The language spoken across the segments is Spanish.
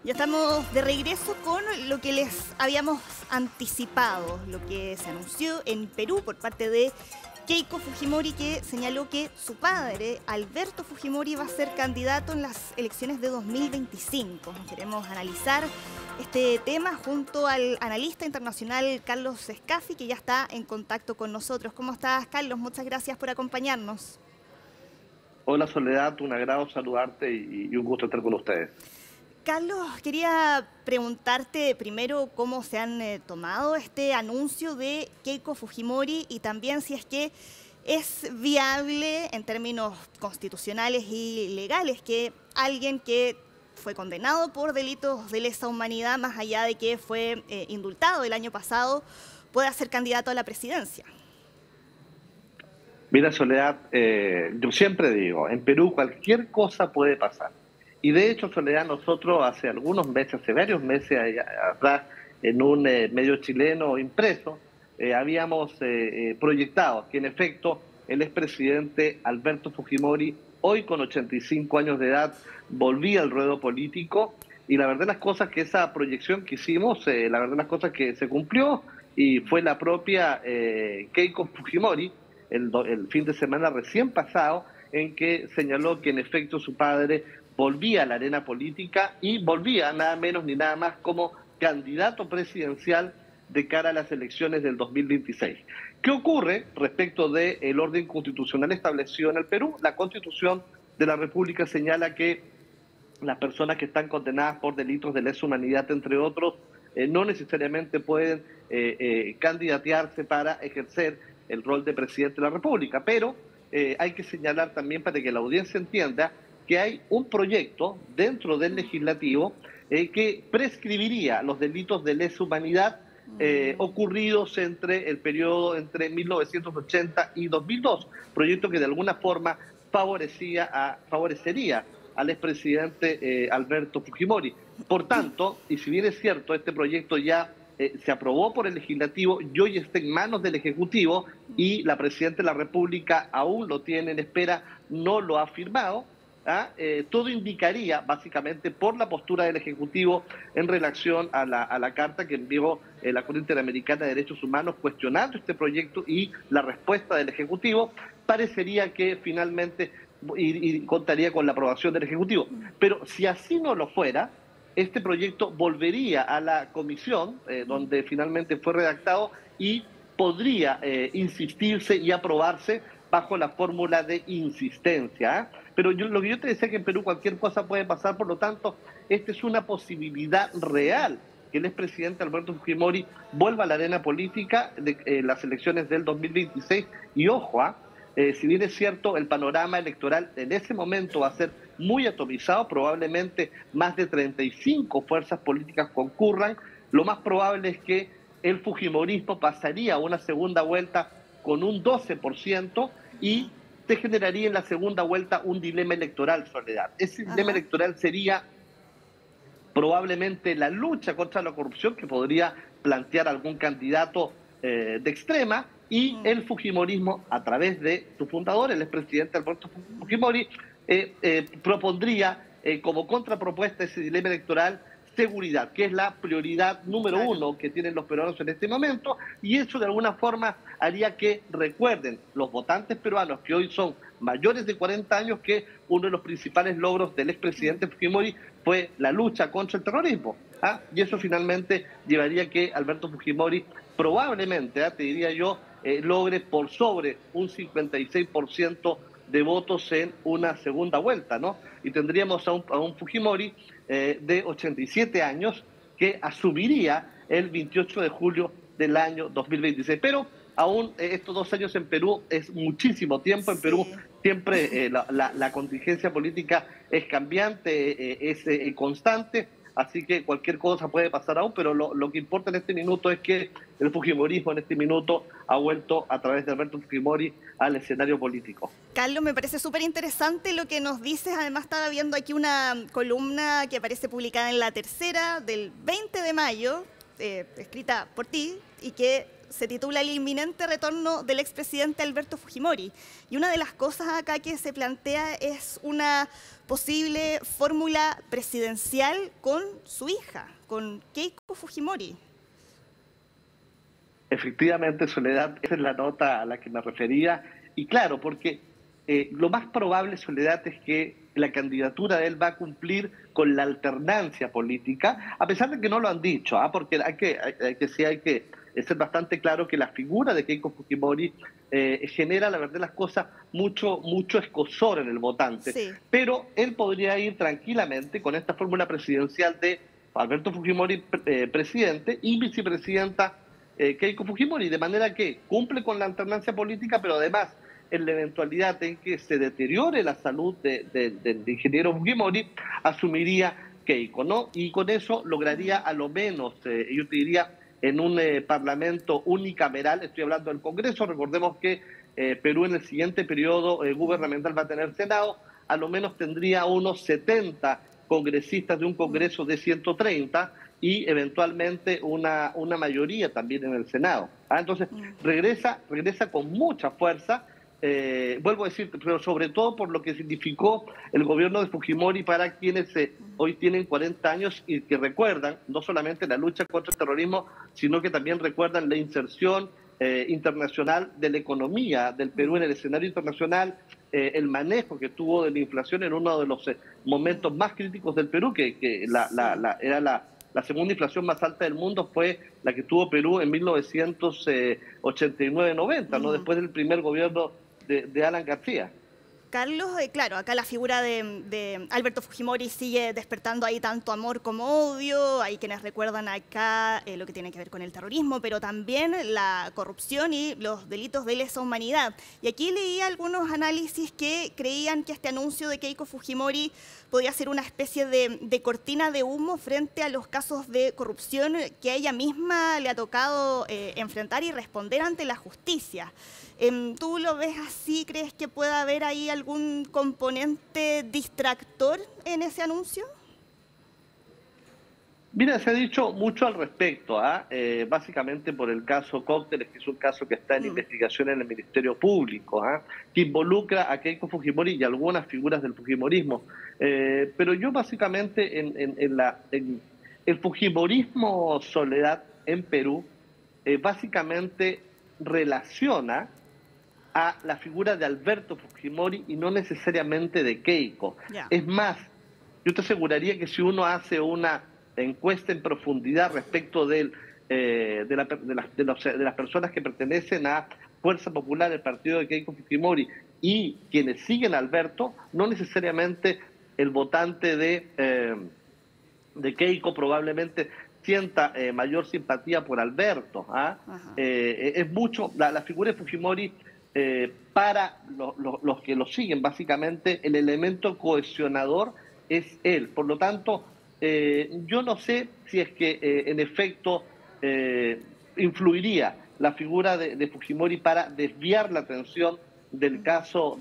Ya estamos de regreso con lo que les habíamos anticipado, lo que se anunció en Perú por parte de Keiko Fujimori, que señaló que su padre, Alberto Fujimori, va a ser candidato en las elecciones de 2025. Queremos analizar este tema junto al analista internacional Carlos Escafi, que ya está en contacto con nosotros. ¿Cómo estás, Carlos? Muchas gracias por acompañarnos. Hola Soledad, un agrado saludarte y un gusto estar con ustedes. Carlos, quería preguntarte primero cómo se han tomado este anuncio de Keiko Fujimori y también si es que es viable en términos constitucionales y legales que alguien que fue condenado por delitos de lesa humanidad, más allá de que fue indultado el año pasado, pueda ser candidato a la presidencia. Mira Soledad, yo siempre digo, en Perú cualquier cosa puede pasar. Y de hecho, Soledad, nosotros hace algunos meses, hace varios meses atrás, en un medio chileno impreso, habíamos proyectado que en efecto el expresidente Alberto Fujimori, hoy con 85 años de edad, volvía al ruedo político. Y la verdad las cosas que esa proyección que hicimos, la verdad las cosas que se cumplió y fue la propia Keiko Fujimori el fin de semana recién pasado, en que señaló que en efecto su padre volvía a la arena política y volvía nada menos ni nada más como candidato presidencial de cara a las elecciones del 2026. ¿Qué ocurre respecto del orden constitucional establecido en el Perú? La Constitución de la República señala que las personas que están condenadas por delitos de lesa humanidad, entre otros, no necesariamente pueden candidatearse para ejercer el rol de presidente de la República, pero hay que señalar también para que la audiencia entienda que hay un proyecto dentro del legislativo que prescribiría los delitos de lesa humanidad ocurridos entre el periodo entre 1980 y 2002, proyecto que de alguna forma favorecería al expresidente Alberto Fujimori. Por tanto, y si bien es cierto, este proyecto ya se aprobó por el legislativo y hoy está en manos del ejecutivo y la presidenta de la República aún lo tiene en espera, no lo ha firmado. Todo indicaría, básicamente, por la postura del Ejecutivo en relación a la carta que envió la Corte Interamericana de Derechos Humanos cuestionando este proyecto y la respuesta del Ejecutivo, parecería que finalmente y contaría con la aprobación del Ejecutivo. Pero si así no lo fuera, este proyecto volvería a la comisión, donde finalmente fue redactado, y podría insistirse y aprobarse bajo la fórmula de insistencia. Pero lo que yo te decía que en Perú cualquier cosa puede pasar, por lo tanto, esta es una posibilidad real que el expresidente Alberto Fujimori vuelva a la arena política de las elecciones del 2026. Y ojo, si bien es cierto, el panorama electoral en ese momento va a ser muy atomizado, probablemente más de 35 fuerzas políticas concurran, lo más probable es que el fujimorismo pasaría a una segunda vuelta con un 12% y te generaría en la segunda vuelta un dilema electoral, Soledad. Ese dilema Ajá. electoral sería probablemente la lucha contra la corrupción que podría plantear algún candidato de extrema y el fujimorismo a través de su fundador, el expresidente Alberto Fujimori, propondría como contrapropuesta ese dilema electoral seguridad, que es la prioridad número Claro. uno que tienen los peruanos en este momento, y eso de alguna forma haría que recuerden los votantes peruanos que hoy son mayores de 40 años que uno de los principales logros del expresidente Fujimori fue la lucha contra el terrorismo. Y eso finalmente llevaría a que Alberto Fujimori probablemente, te diría yo, logre por sobre un 56% de votos en una segunda vuelta, ¿no? Y tendríamos a un Fujimori de 87 años que asumiría el 28 de julio del año 2026. Pero aún estos 2 años en Perú es muchísimo tiempo. En Perú Sí. siempre la contingencia política es cambiante, es constante, así que cualquier cosa puede pasar aún, pero lo que importa en este minuto es que el fujimorismo en este minuto ha vuelto a través de Alberto Fujimori al escenario político. Carlos, me parece súper interesante lo que nos dices. Además, estaba viendo aquí una columna que aparece publicada en La Tercera del 20 de mayo, escrita por ti, y que se titula El inminente retorno del expresidente Alberto Fujimori. Y una de las cosas acá que se plantea es una posible fórmula presidencial con su hija, con Keiko Fujimori. Efectivamente, Soledad, esa es la nota a la que me refería. Y claro, porque lo más probable, Soledad, es que la candidatura de él va a cumplir con la alternancia política, a pesar de que no lo han dicho, porque hay que ser bastante claro que la figura de Keiko Fujimori genera, la verdad, las cosas mucho escozor en el votante. Sí. Pero él podría ir tranquilamente con esta fórmula presidencial de Alberto Fujimori presidente y vicepresidenta Keiko Fujimori, de manera que cumple con la alternancia política, pero además, en la eventualidad en que se deteriore la salud del ingeniero Fujimori, asumiría Keiko, ¿no? Y con eso lograría a lo menos, yo te diría, en un parlamento unicameral, estoy hablando del Congreso, recordemos que Perú en el siguiente periodo gubernamental va a tener Senado, a lo menos tendría unos 70 congresistas de un Congreso de 130 y eventualmente una mayoría también en el Senado. Entonces regresa con mucha fuerza. Vuelvo a decir, pero sobre todo por lo que significó el gobierno de Fujimori para quienes hoy tienen 40 años y que recuerdan no solamente la lucha contra el terrorismo, sino que también recuerdan la inserción internacional de la economía del Perú en el escenario internacional, el manejo que tuvo de la inflación en uno de los momentos más críticos del Perú, que era la segunda inflación más alta del mundo, fue la que tuvo Perú en 1989-90, ¿no? Después del primer gobierno de Alan García. Carlos, claro, acá la figura de Alberto Fujimori sigue despertando ahí tanto amor como odio. Hay quienes recuerdan acá lo que tiene que ver con el terrorismo, pero también la corrupción y los delitos de lesa humanidad. Y aquí leí algunos análisis que creían que este anuncio de Keiko Fujimori podría ser una especie de cortina de humo frente a los casos de corrupción que a ella misma le ha tocado enfrentar y responder ante la justicia. ¿Tú lo ves así? ¿Crees que pueda haber ahí algún componente distractor en ese anuncio? Mira, se ha dicho mucho al respecto, básicamente por el caso Cócteles, que es un caso que está en investigación en el Ministerio Público, que involucra a Keiko Fujimori y algunas figuras del fujimorismo. Pero yo básicamente en el fujimorismo, Soledad, en Perú, básicamente relaciona a la figura de Alberto Fujimori y no necesariamente de Keiko. Yeah. Es más, yo te aseguraría que si uno hace una encuesta en profundidad respecto de las personas que pertenecen a Fuerza Popular, el partido de Keiko Fujimori, y quienes siguen a Alberto, no necesariamente el votante de Keiko probablemente sienta mayor simpatía por Alberto. Es mucho, la figura de Fujimori para los que lo siguen, básicamente el elemento cohesionador es él. Por lo tanto, yo no sé si es que en efecto influiría la figura de Fujimori para desviar la atención del caso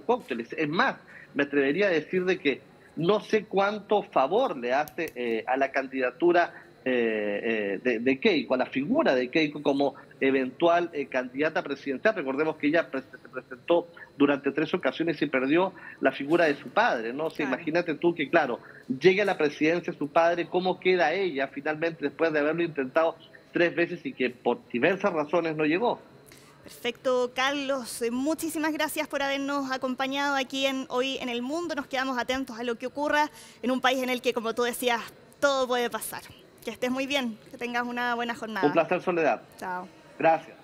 Cócteles. Es más, me atrevería a decir de que no sé cuánto favor le hace a la candidatura de Keiko, a la figura de Keiko como eventual candidata presidencial. Recordemos que ella se presentó durante 3 ocasiones y perdió la figura de su padre, ¿no? O sea, Claro. imagínate tú que, claro, llegue a la presidencia su padre, ¿cómo queda ella finalmente después de haberlo intentado 3 veces y que por diversas razones no llegó? Perfecto, Carlos. Muchísimas gracias por habernos acompañado aquí Hoy en el Mundo. Nos quedamos atentos a lo que ocurra en un país en el que, como tú decías, todo puede pasar. Que estés muy bien, que tengas una buena jornada. Un placer, Soledad. Chao. Gracias.